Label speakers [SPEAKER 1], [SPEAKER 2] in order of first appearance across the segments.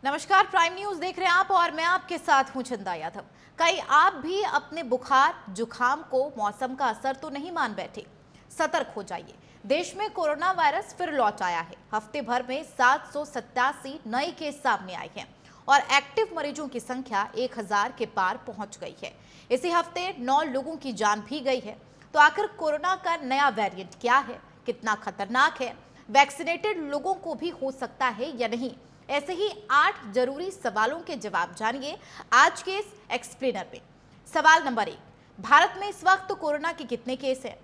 [SPEAKER 1] नमस्कार, prime news देख रहे हैं आप और मैं आपके साथ हूं चंदा यादव। कहीं आप भी अपने बुखार जुखाम को मौसम का असर तो नहीं मान बैठे? सतर्क हो जाइए। देश में कोरोना वायरस फिर लौट आया है। हफ्ते भर में 787 नए केस सामने आए हैं और एक्टिव मरीजों की संख्या 1000 के पार पहुंच गई है। इसी हफ्ते 9 लोगों की जान भी गई है। तो आखिर कोरोना का नया वेरिएंट क्या है, कितना खतरनाक है, वैक्सीनेटेड लोगों को भी हो सकता है या नहीं? ऐसे ही 8 जरूरी सवालों के जवाब जानिए आज के इस एक्सप्लेनर में। सवाल नंबर 1, भारत में इस वक्त कोरोना के कितने केस हैं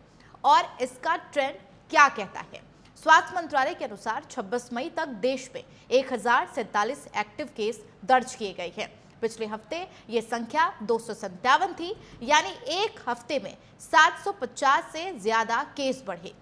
[SPEAKER 1] और इसका ट्रेंड क्या कहता है? स्वास्थ्य मंत्रालय के अनुसार 26 मई तक देश में 1047 एक्टिव केस दर्ज किए गए हैं। पिछले हफ्ते ये संख्या 257 थी, यानी एक हफ्ते में 750 से ज्यादा केस बढ़े।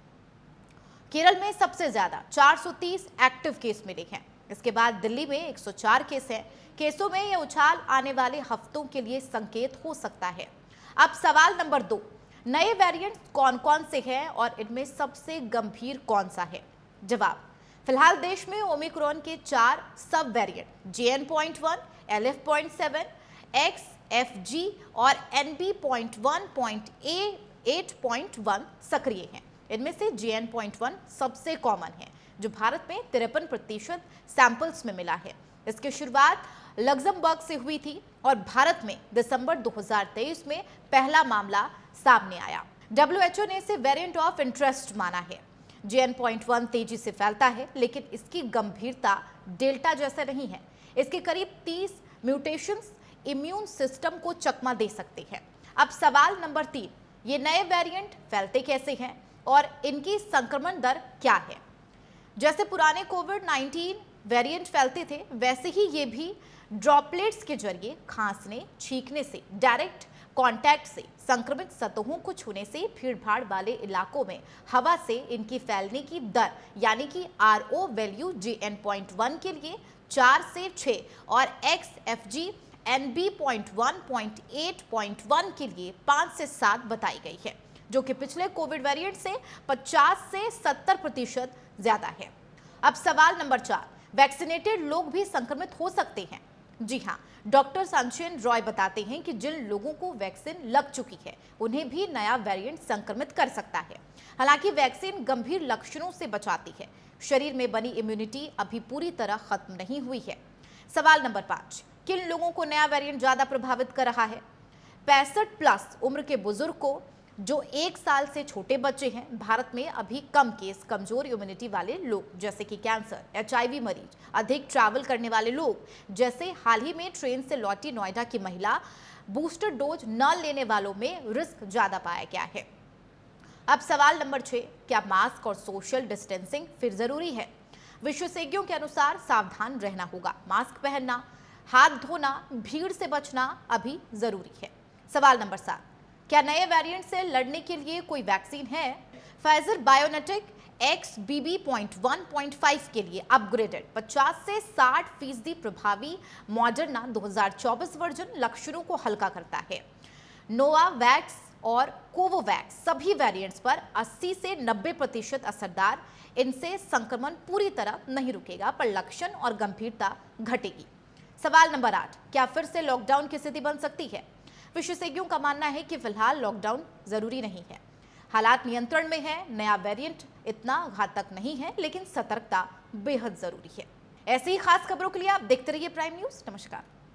[SPEAKER 1] केरल में सबसे ज्यादा 430 एक्टिव केस मिले हैं। इसके बाद दिल्ली में 104 केस हैं। केसों में यह उछाल आने वाले हफ्तों के लिए संकेत हो सकता है। अब सवाल नंबर 2, नए वेरिएंट कौन कौन से हैं और इनमें सबसे गंभीर कौन सा है? जवाब, फिलहाल देश में ओमिक्रॉन के 4 सब वेरिएंट JN.1, LF.7, XFG और NB.1.8.1 सक्रिय हैं। इनमें से JN.1 सबसे कॉमन है, जो भारत में 53% सैंपल्स में मिला है। इसकी शुरुआत लग्जमबर्ग से हुई थी और भारत में दिसंबर 2023 में पहला मामला सामने आया। WHO ने इसे वेरिएंट ऑफ इंटरेस्ट माना है। JN.1 तेजी से फैलता है, लेकिन इसकी गंभीरता डेल्टा जैसा नहीं है। इसके करीब 30 म्यूटेशंस इम्यून सिस्टम को चकमा दे सकते हैं। अब सवाल नंबर 3, ये नए वेरिएंट फैलते कैसे हैं और इनकी संक्रमण दर क्या है? जैसे पुराने कोविड-19 वेरिएंट फैलते थे, वैसे ही ये भी ड्रॉपलेट्स के जरिए खांसने, छींकने से, डायरेक्ट कांटेक्ट से, संक्रमित सतहों को छूने से, भीड़भाड़ वाले इलाकों में हवा से इनकी फैलने की दर यानी कि RO वैल्यू JN.1 के लिए 4 से 6 और XFG NB.1.8.1 के लिए 5 से 7 बताई गई है, जो कि पिछले कोविड वेरिएंट से 50 से 70% ज्यादा है। अब सवाल नंबर 4, वैक्सीनेटेड लोग भी संक्रमित हो सकते हैं? जी हां, डॉक्टर संशयन रॉय बताते हैं कि जिन लोगों को वैक्सीन लग चुकी है, उन्हें भी नया वेरिएंट संक्रमित कर सकता है। हालांकि वैक्सीन गंभीर लक्षणों से बचाती है। शरीर में बनी इम्यूनिटी अभी पूरी तरह खत्म नहीं हुई है। सवाल नंबर 5, किन लोगों को नया वेरिएंट ज्यादा प्रभावित कर रहा है? 65+ उम्र के बुजुर्ग को, जो 1 साल से छोटे बच्चे हैं। भारत में अभी कम केस, कमजोर इम्यूनिटी वाले लोग जैसे कि कैंसर, HIV मरीज, अधिक ट्रैवल करने वाले लोग, जैसे हाल ही में ट्रेन से लौटी नोएडा की महिला, बूस्टर डोज न लेने वालों में रिस्क ज्यादा पाया गया है। अब सवाल नंबर 6, क्या मास्क और सोशल डिस्टेंसिंग फिर जरूरी है? विशेषज्ञों के अनुसार सावधान रहना होगा। मास्क पहनना, हाथ धोना, भीड़ से बचना अभी जरूरी है। सवाल नंबर 7, क्या नए वेरिएंट से लड़ने के लिए कोई वैक्सीन है? फाइजर बायोनेटेक XBB.1.5 के लिए अपग्रेडेड 50 से 60% प्रभावी मॉडर्ना 2024 वर्जन लक्षणों को हल्का करता है। नोवावैक्स और कोवोवैक्स सभी वेरिएंट्स पर 80 से 90% असरदार। इनसे संक्रमण पूरी तरह नहीं रुकेगा, पर लक्षण और गंभीरता घटेगी। सवाल नंबर 8, क्या फिर से लॉकडाउन की स्थिति बन सकती है? विशेषज्ञों का मानना है कि फिलहाल लॉकडाउन जरूरी नहीं है। हालात नियंत्रण में है। नया वेरिएंट इतना घातक नहीं है, लेकिन सतर्कता बेहद जरूरी है। ऐसी ही खास खबरों के लिए आप देखते रहिए प्राइम न्यूज। नमस्कार।